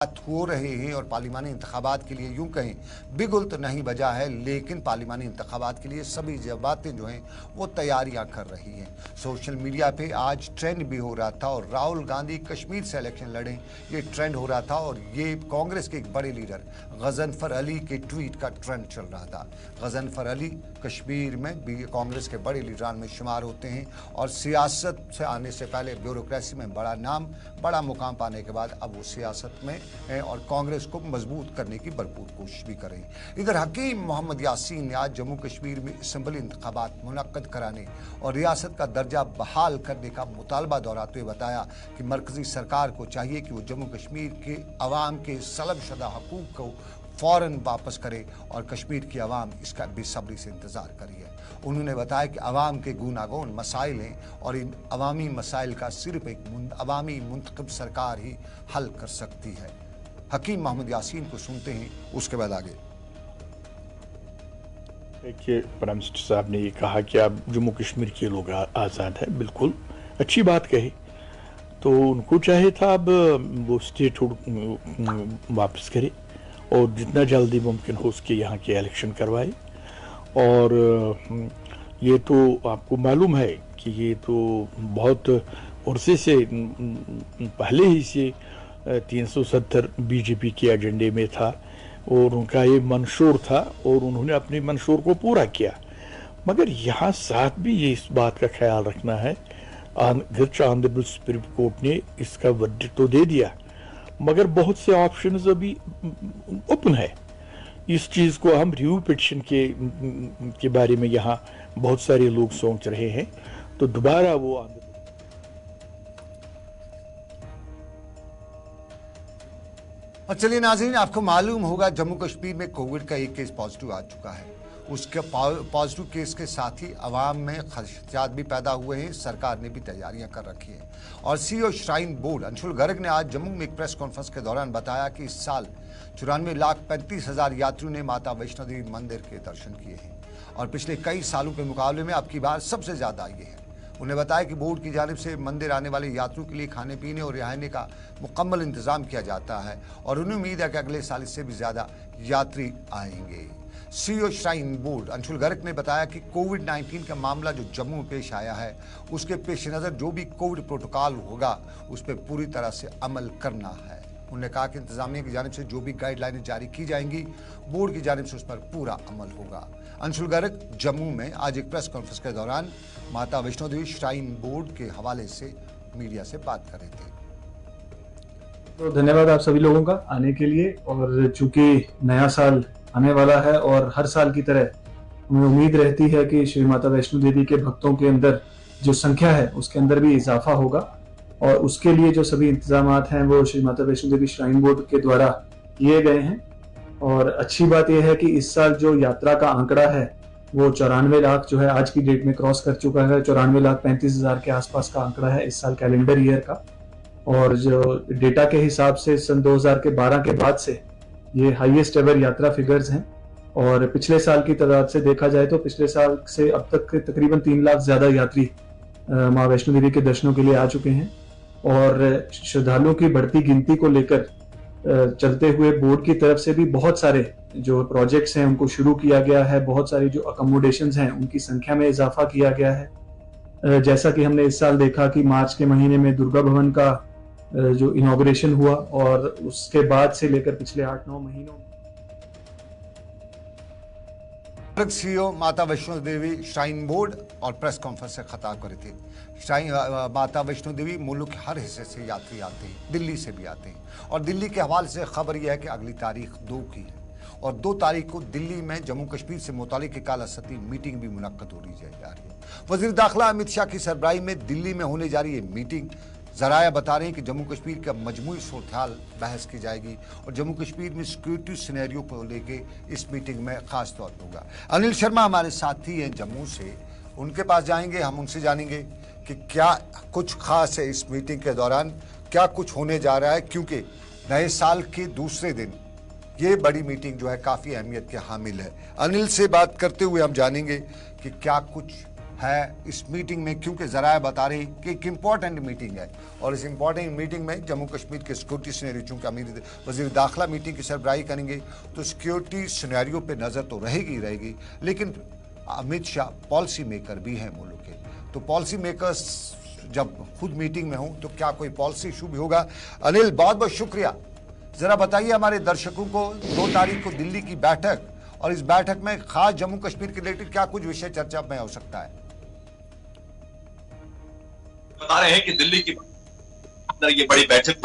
हो रहे हैं और पार्लिमानी इंतखाबात के लिए यूं कहें बिगुल तो नहीं बजा है, लेकिन पार्लिमानी इंतखाबात के लिए सभी जमातें जो हैं वो तैयारियां कर रही हैं। सोशल मीडिया पे आज ट्रेंड भी हो रहा था और राहुल गांधी कश्मीर से इलेक्शन लड़ें ये ट्रेंड हो रहा था और ये कांग्रेस के एक बड़े लीडर गजनफर अली के ट्वीट का ट्रेंड चल रहा था। गजनफर अली कश्मीर में भी कांग्रेस के बड़े लीडरान में शुमार होते हैं और सियासत से आने से पहले ब्यूरोक्रेसी में बड़ा नाम बड़ा मुकाम पाने के बाद अब वो सियासत में और कांग्रेस को मजबूत करने की भरपूर कोशिश भी करें। इधर हकीम मोहम्मद यासीन ने आज जम्मू कश्मीर में असम्बली इंतखाबात मुनक्कद कराने और रियासत का दर्जा बहाल करने का मुतालबा दोहराते हुए बताया कि मरकजी सरकार को चाहिए कि वो जम्मू कश्मीर के अवाम के सलबशुदा हकूक़ को फ़ौरन वापस करे और कश्मीर की आवाम इसका बेसब्री से इंतज़ार करी है। उन्होंने बताया कि आवाम के गूनागून मसाइल हैं और इन अवामी मसाइल का सिर्फ एक अवामी मुंतखब सरकार ही हल कर सकती है। हकीम मोहम्मद यासीन को सुनते हैं, उसके बाद आगे। देखिए, प्राइम मिनिस्टर साहब ने ये कहा कि अब जम्मू कश्मीर के लोग आज़ाद हैं, बिल्कुल अच्छी बात कही। तो उनको चाहे था अब वो स्टेटहुड वापस करे और जितना जल्दी मुमकिन हो उसके यहाँ के इलेक्शन करवाए। और ये तो आपको मालूम है कि ये तो बहुत अरसे से पहले ही से 370 बीजेपी के एजेंडे में था और उनका ये मंशूर था और उन्होंने अपने मंशूर को पूरा किया। मगर यहाँ साथ भी ये इस बात का ख्याल रखना है, ऑनरेबल सुप्रीम कोर्ट ने इसका वर्डिक्ट तो दे दिया मगर बहुत से ऑप्शंस अभी ओपन है। इस चीज़ को हम रिव्यू पिटिशन के बारे में यहाँ बहुत सारे लोग सोच रहे हैं, तो दोबारा वो और चलिए नाज़रीन, आपको मालूम होगा जम्मू कश्मीर में कोविड का एक केस पॉजिटिव आ चुका है। उसके पॉजिटिव केस के साथ ही अवाम में खदशात भी पैदा हुए हैं। सरकार ने भी तैयारियां कर रखी है और CEO shrine board Anshul Garg ने आज जम्मू में एक प्रेस कॉन्फ्रेंस के दौरान बताया कि इस साल 94,35,000 यात्रियों ने माता वैष्णो देवी मंदिर के दर्शन किए हैं और पिछले कई सालों के मुकाबले में अब की बार सबसे ज़्यादा ये है। उन्हें बताया कि बोर्ड की जानिब से मंदिर आने वाले यात्रियों के लिए खाने पीने और रहने का मुकम्मल इंतजाम किया जाता है और उन्हें उम्मीद है कि अगले साल इससे भी ज़्यादा यात्री आएंगे। CEO shrine board Anshul Garg ने बताया कि कोविड-19 का मामला जो जम्मू में पेश आया है उसके पेश नज़र जो भी कोविड प्रोटोकॉल होगा उस पर पूरी तरह से अमल करना है। उन्होंने कहा कि इंतजामिया की जानिब से जो भी गाइडलाइनें जारी की जाएंगी बोर्ड की जानिब से उस पर पूरा अमल होगा। अंशुल गर्ग जम्मू में आज एक प्रेस कॉन्फ्रेंस के दौरान माता वैष्णो देवी श्राइन बोर्ड के हवाले से मीडिया से बात कर रहे थे। तो धन्यवाद आप सभी लोगों का आने के लिए। और चूंकि नया साल आने वाला है और हर साल की तरह हमें उम्मीद रहती है कि श्री माता वैष्णो देवी के भक्तों के अंदर जो संख्या है उसके अंदर भी इजाफा होगा और उसके लिए जो सभी इंतजामात हैं वो श्री माता वैष्णो देवी श्राइन बोर्ड के द्वारा किए गए हैं। और अच्छी बात यह है कि इस साल जो यात्रा का आंकड़ा है वो 94 लाख जो है आज की डेट में क्रॉस कर चुका है। 94,35,000 के आसपास का आंकड़ा है इस साल कैलेंडर ईयर का। और जो डेटा के हिसाब से सन 2012 के बाद से ये हाईएस्ट एवर यात्रा फिगर्स हैं। और पिछले साल की तादाद से देखा जाए तो पिछले साल से अब तक तकरीबन 3 लाख ज्यादा यात्री माँ वैष्णो देवी के दर्शनों के लिए आ चुके हैं। और श्रद्धालुओं की बढ़ती गिनती को लेकर चलते हुए बोर्ड की तरफ से भी बहुत सारे जो प्रोजेक्ट्स हैं उनको शुरू किया गया है। बहुत सारी जो अकोमोडेशंस हैं उनकी संख्या में इजाफा किया गया है। जैसा कि हमने इस साल देखा कि मार्च के महीने में दुर्गा भवन का जो इनॉग्रेशन हुआ और उसके बाद से लेकर पिछले 8-9 महीनों सीईओ माता वैष्णो देवी श्राइन बोर्ड और प्रेस कॉन्फ्रेंस से खिताब करे थे। श्राइन माता वैष्णो देवी मुल्क के हर हिस्से से यात्री आते हैं, दिल्ली से भी आते हैं और दिल्ली के हवाले से खबर यह है कि अगली तारीख 2 की है और 2 तारीख को दिल्ली में जम्मू कश्मीर से मुतालिक एक आला सतही मीटिंग भी मुनक्कद हो रही जा रही है। वज़ीर दाखिला अमित शाह की सरबराही में दिल्ली में होने जा रही है मीटिंग। ज़राया बता रहे हैं कि जम्मू कश्मीर का मजमूई सूरत-ए-हाल बहस की जाएगी और जम्मू कश्मीर में सिक्योरिटी सिनेरियो को लेके इस मीटिंग में खास तौर पर होगा। अनिल शर्मा हमारे साथी हैं जम्मू से, उनके पास जाएंगे, हम उनसे जानेंगे कि क्या कुछ खास है इस मीटिंग के दौरान, क्या कुछ होने जा रहा है, क्योंकि नए साल के दूसरे दिन ये बड़ी मीटिंग जो है काफ़ी अहमियत के हामिल है। अनिल से बात करते हुए हम जानेंगे कि क्या कुछ है इस मीटिंग में, क्योंकि ज़राए बता रहे हैं कि एक इम्पॉर्टेंट मीटिंग है और इस इम्पॉर्टेंट मीटिंग में जम्मू कश्मीर के सिक्योरिटी सिनेरियो, चूँकि अमीर वज़ीर दाखिला मीटिंग की सरबराही करेंगे तो सिक्योरिटी सिनेरियो पे नज़र तो रहेगी, लेकिन अमित शाह पॉलिसी मेकर भी हैं मुल्क के, तो पॉलिसी मेकर्स जब खुद मीटिंग में हों तो क्या कोई पॉलिसी इशू भी होगा? अनिल, बहुत बहुत शुक्रिया। ज़रा बताइए हमारे दर्शकों को 2 तारीख को दिल्ली की बैठक, और इस बैठक में खास जम्मू कश्मीर के रिलेटेड क्या कुछ विषय चर्चा में हो सकता है? बता रहे हैं कि दिल्ली की अंदर ये बड़ी बैठक,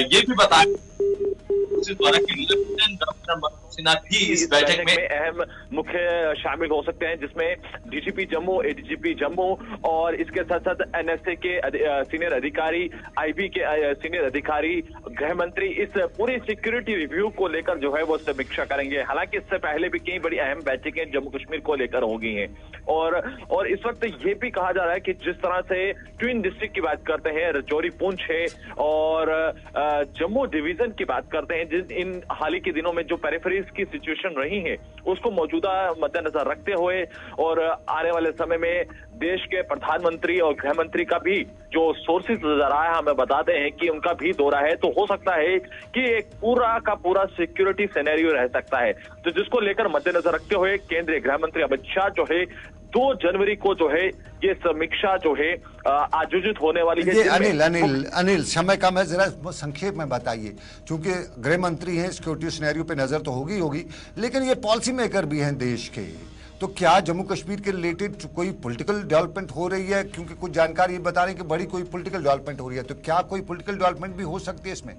ये भी बता द्वारा कि डॉक्टर मनोज सिन्हा भी इस बैठक में अहम मुख्य शामिल हो सकते हैं, जिसमें डीजीपी जम्मू, एडीजीपी जम्मू और इसके साथ साथ एनएसए के सीनियर अधिकारी, आईबी के सीनियर अधिकारी, गृह मंत्री इस पूरी सिक्योरिटी रिव्यू को लेकर जो है वो समीक्षा करेंगे। हालांकि इससे पहले भी कई बड़ी अहम बैठकें जम्मू कश्मीर को लेकर हो गई हैं और इस वक्त ये भी कहा जा रहा है कि जिस तरह से ट्विन डिस्ट्रिक्ट की बात करते हैं, राजौरी, पुंछ है और जम्मू डिवीजन की बात करते हैं, जिन इन हाल ही के दिनों में जो पेरिफेरीज की सिचुएशन रही है उसको मौजूदा मद्देनजर रखते हुए और आने वाले समय में देश के प्रधानमंत्री और गृह मंत्री का भी जो सोर्सेज नजर आया, हमें बताते हैं कि उनका भी दौरा है, तो हो सकता है कि एक पूरा का पूरा सिक्योरिटी सिनेरियो रह सकता है, तो जिसको लेकर मद्देनजर रखते हुए केंद्रीय गृह मंत्री अमित शाह जो है 2 जनवरी को जो है ये समीक्षा जो है आयोजित होने वाली है। अनिल समय कम है, जरा संक्षेप में बताइए, क्योंकि गृह मंत्री हैं, सिक्योरिटी सिनेरियो पे नजर तो होगी, लेकिन ये पॉलिसी मेकर भी हैं देश के, तो क्या जम्मू कश्मीर के रिलेटेड कोई पॉलिटिकल डेवलपमेंट हो रही है? क्योंकि कुछ जानकारी बता रही है कि बड़ी कोई पॉलिटिकल डेवलपमेंट हो रही है, तो क्या कोई पॉलिटिकल डेवलपमेंट भी हो सकती है इसमें?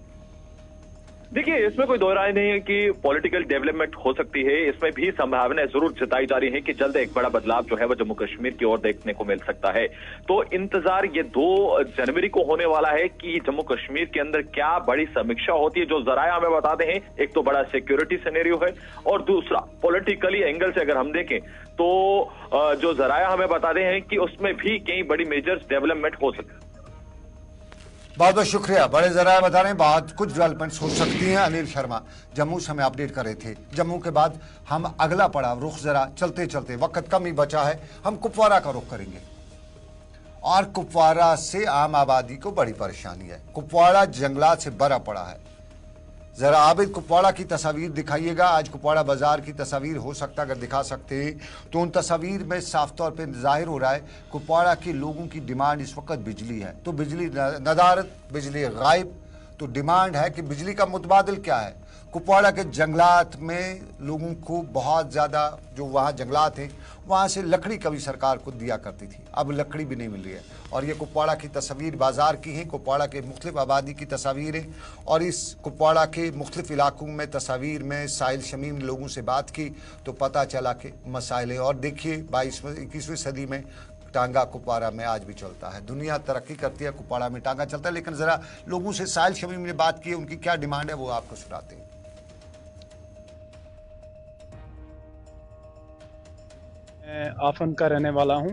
देखिए, इसमें कोई दो राय नहीं है कि पॉलिटिकल डेवलपमेंट हो सकती है, इसमें भी संभावनाएं जरूर जताई जा रही है कि जल्द एक बड़ा बदलाव जो है वो जम्मू कश्मीर की ओर देखने को मिल सकता है। तो इंतजार ये 2 जनवरी को होने वाला है कि जम्मू कश्मीर के अंदर क्या बड़ी समीक्षा होती है। जो जराया हमें बताते हैं, एक तो बड़ा सिक्योरिटी सिनेरियो है और दूसरा पॉलिटिकली एंगल से अगर हम देखें तो जो जराया हमें बताते हैं कि उसमें भी कई बड़ी मेजर डेवलपमेंट हो सकती है। बहुत बहुत शुक्रिया, बड़े जरा बता रहे हैं, बहुत कुछ डेवलपमेंट्स हो सकती हैं। अनिल शर्मा जम्मू से हमें अपडेट कर रहे थे। जम्मू के बाद हम अगला पड़ाव रुख, जरा चलते चलते वक्त कम ही बचा है, हम कुपवारा का रुख करेंगे और कुपवारा से आम आबादी को बड़ी परेशानी है। कुपवारा जंगलात से भरा पड़ा है। जरा आबिद कुपवाड़ा की तस्वीर दिखाइएगा। आज कुपवाड़ा बाजार की तस्वीर हो सकता है, अगर दिखा सकते हैं तो उन तस्वीर में साफ तौर पे जाहिर हो रहा है कुपवाड़ा के लोगों की डिमांड इस वक्त बिजली है, तो बिजली नदारत, बिजली गायब, तो डिमांड है कि बिजली का मुतबादिल क्या है। कुपवाड़ा के जंगलात में लोगों को बहुत ज़्यादा, जो वहाँ जंगलात हैं वहाँ से लकड़ी कभी सरकार को दिया करती थी, अब लकड़ी भी नहीं मिल रही है। और ये कुपवाड़ा की तस्वीर बाज़ार की है, कुपवाड़ा के मुख्तलिफ आबादी की तस्वीर है। और इस कुपवाड़ा के मुख्तलिफ इलाकों में तस्वीर में साहिल शमीम लोगों से बात की तो पता चला कि मसाइल है। और देखिए 21वीं सदी में टांगा कुपवाड़ा में आज भी चलता है। दुनिया तरक्की करती है, कुपवाड़ा में टांगा चलता है। लेकिन ज़रा लोगों से साहिल शमीम ने बात की है, उनकी क्या डिमांड है वो आपको सुनाते हैं। मैं आफन का रहने वाला हूं,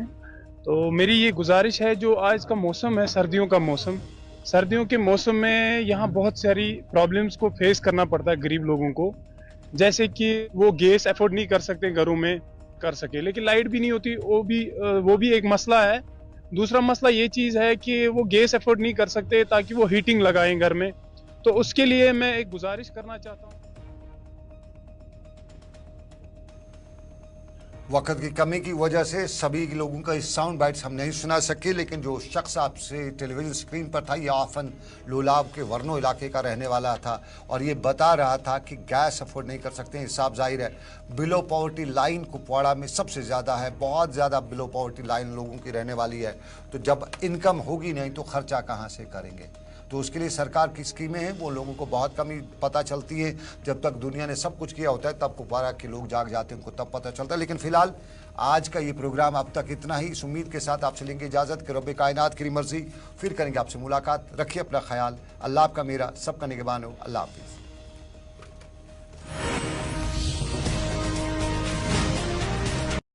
तो मेरी ये गुजारिश है, जो आज का मौसम है सर्दियों का मौसम, सर्दियों के मौसम में यहाँ बहुत सारी प्रॉब्लम्स को फेस करना पड़ता है गरीब लोगों को, जैसे कि वो गैस अफोर्ड नहीं कर सकते घरों में कर सके, लेकिन लाइट भी नहीं होती, वो भी एक मसला है। दूसरा मसला ये चीज़ है कि वो गैस अफोर्ड नहीं कर सकते ताकि वो हीटिंग लगाएं घर में, तो उसके लिए मैं एक गुजारिश करना चाहता हूँ। वक्त की कमी की वजह से सभी लोगों का इस साउंड बाइट्स हम नहीं सुना सके, लेकिन जो शख्स आपसे टेलीविज़न स्क्रीन पर था, ये आफन लोलाब के वर्नो इलाके का रहने वाला था और ये बता रहा था कि गैस अफोर्ड नहीं कर सकते हैं। साफ जाहिर है बिलो पॉवर्टी लाइन कुपवाड़ा में सबसे ज़्यादा है, बहुत ज़्यादा बिलो पॉवर्टी लाइन लोगों की रहने वाली है। तो जब इनकम होगी नहीं तो खर्चा कहाँ से करेंगे? तो उसके लिए सरकार की स्कीमें हैं, वो लोगों को बहुत कम ही पता चलती है। जब तक दुनिया ने सब कुछ किया होता है तब कुपवाड़ा के लोग जाग जाते हैं, उनको तब पता चलता है। लेकिन फिलहाल आज का ये प्रोग्राम अब तक इतना ही। इस उम्मीद के साथ आपसे लेंगे इजाज़त कि रब्बे कायनात की मर्जी, फिर करेंगे आपसे मुलाकात। रखिए अपना ख्याल। अल्लाह आपका मेरा सबका निगहबान हो। अल्लाह हाफिज़।